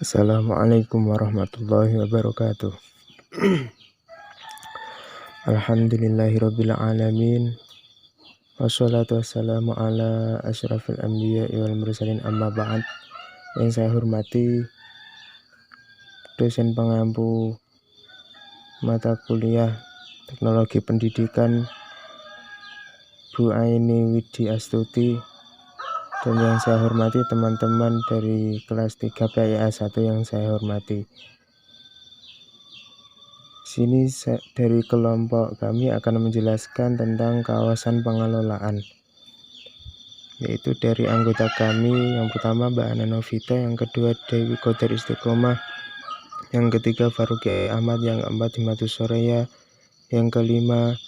Assalamualaikum warahmatullahi wabarakatuh. Alhamdulillahirabbil alamin. Wassalatu wassalamu ala asyrafil anbiya'i wal mursalin, amma ba'd. Yang saya hormati dosen pengampu mata kuliah Teknologi Pendidikan Bu Aini Widi Astuti, dan yang saya hormati teman-teman dari kelas 3 PIA 1 yang saya hormati. Sini dari kelompok kami akan menjelaskan tentang kawasan pengelolaan, yaitu dari anggota kami yang pertama Mbak Ana Novita, yang kedua Dewi Qadar Istiqomah, yang ketiga Faruqi Ahmad, yang keempat Himatus Soraya, yang kelima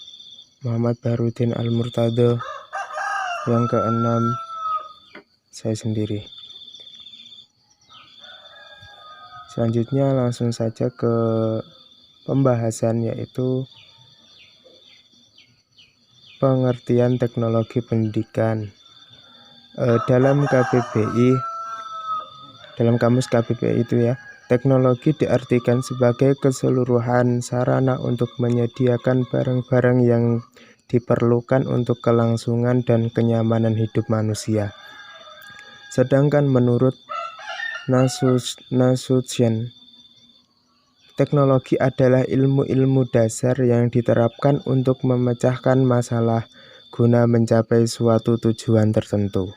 Muhammad Bahrudin Al-Murtado, yang keenam saya sendiri. Selanjutnya langsung saja ke pembahasan, yaitu pengertian teknologi pendidikan. Dalam KBBI, dalam kamus KBBI itu ya, teknologi diartikan sebagai keseluruhan sarana untuk menyediakan barang-barang yang diperlukan untuk kelangsungan dan kenyamanan hidup manusia. Sedangkan menurut Nasution, teknologi adalah ilmu-ilmu dasar yang diterapkan untuk memecahkan masalah guna mencapai suatu tujuan tertentu.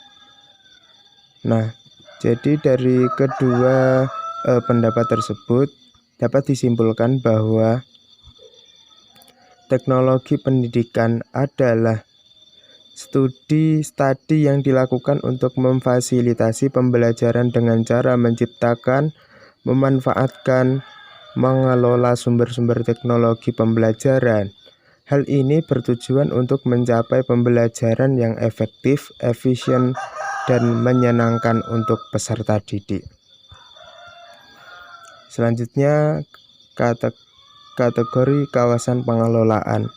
Nah, jadi dari kedua pendapat tersebut dapat disimpulkan bahwa teknologi pendidikan adalah studi yang dilakukan untuk memfasilitasi pembelajaran dengan cara menciptakan, memanfaatkan, mengelola sumber-sumber teknologi pembelajaran. Hal ini bertujuan untuk mencapai pembelajaran yang efektif, efisien, dan menyenangkan untuk peserta didik. Selanjutnya, kategori kawasan pengelolaan.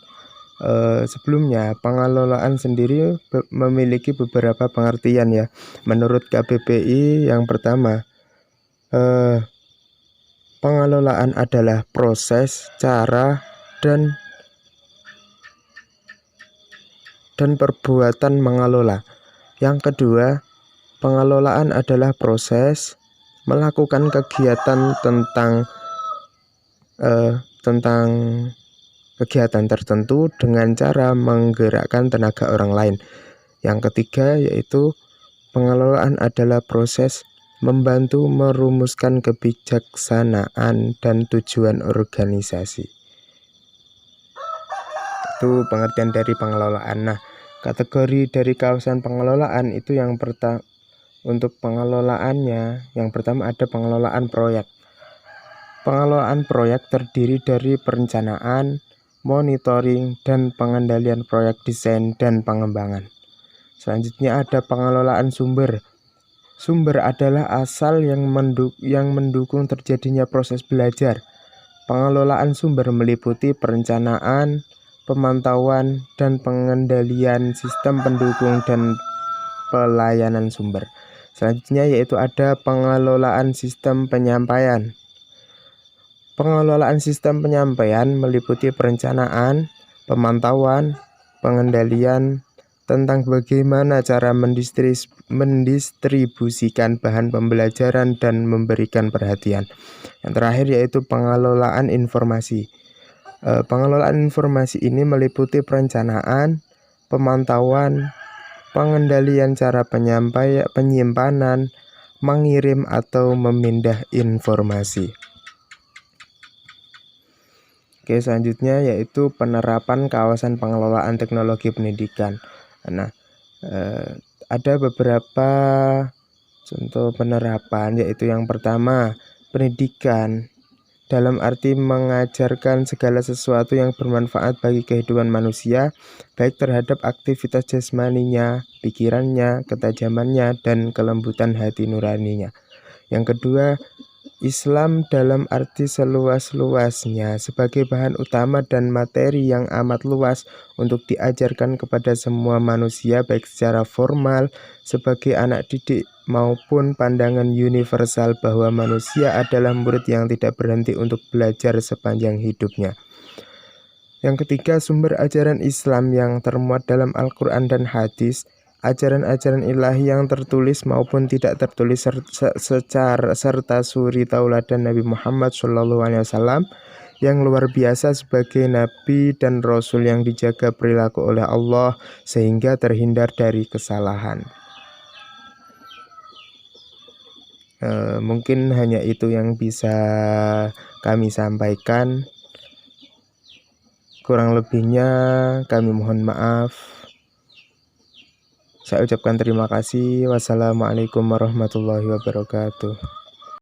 Sebelumnya, pengelolaan sendiri memiliki beberapa pengertian ya. Menurut KBBI, yang pertama, pengelolaan adalah proses, cara, dan perbuatan mengelola. Yang kedua, pengelolaan adalah proses melakukan kegiatan tentang kegiatan tertentu dengan cara menggerakkan tenaga orang lain. Yang ketiga, yaitu pengelolaan adalah proses membantu merumuskan kebijaksanaan dan tujuan organisasi. Itu pengertian dari pengelolaan. Nah, kategori dari kawasan pengelolaan itu yang pertama, untuk pengelolaannya, yang pertama ada pengelolaan proyek. Pengelolaan proyek terdiri dari perencanaan, monitoring, dan pengendalian proyek desain dan pengembangan. Selanjutnya ada pengelolaan sumber. Sumber adalah asal yang mendukung terjadinya proses belajar. Pengelolaan sumber meliputi perencanaan, pemantauan, dan pengendalian sistem pendukung dan pelayanan sumber. Selanjutnya yaitu ada pengelolaan sistem penyampaian. Pengelolaan sistem penyampaian meliputi perencanaan, pemantauan, pengendalian tentang bagaimana cara mendistribusikan bahan pembelajaran dan memberikan perhatian. Yang terakhir yaitu pengelolaan informasi. Pengelolaan informasi ini meliputi perencanaan, pemantauan, pengendalian cara penyimpanan, mengirim atau memindah informasi. Oke, selanjutnya yaitu penerapan kawasan pengelolaan teknologi pendidikan. Nah, ada beberapa contoh penerapan, yaitu yang pertama, pendidikan dalam arti mengajarkan segala sesuatu yang bermanfaat bagi kehidupan manusia, baik terhadap aktivitas jasmaninya, pikirannya, ketajamannya, dan kelembutan hati nuraninya. Yang kedua, Islam dalam arti seluas-luasnya sebagai bahan utama dan materi yang amat luas untuk diajarkan kepada semua manusia, baik secara formal sebagai anak didik maupun pandangan universal bahwa manusia adalah murid yang tidak berhenti untuk belajar sepanjang hidupnya. Yang ketiga, sumber ajaran Islam yang termuat dalam Al-Quran dan hadis, ajaran-ajaran ilahi yang tertulis maupun tidak tertulis serta suri tauladan Nabi Muhammad SAW yang luar biasa sebagai Nabi dan Rasul yang dijaga perilaku oleh Allah sehingga terhindar dari kesalahan. Mungkin hanya itu yang bisa kami sampaikan. Kurang lebihnya kami mohon maaf. Saya ucapkan terima kasih. Wassalamualaikum warahmatullahi wabarakatuh.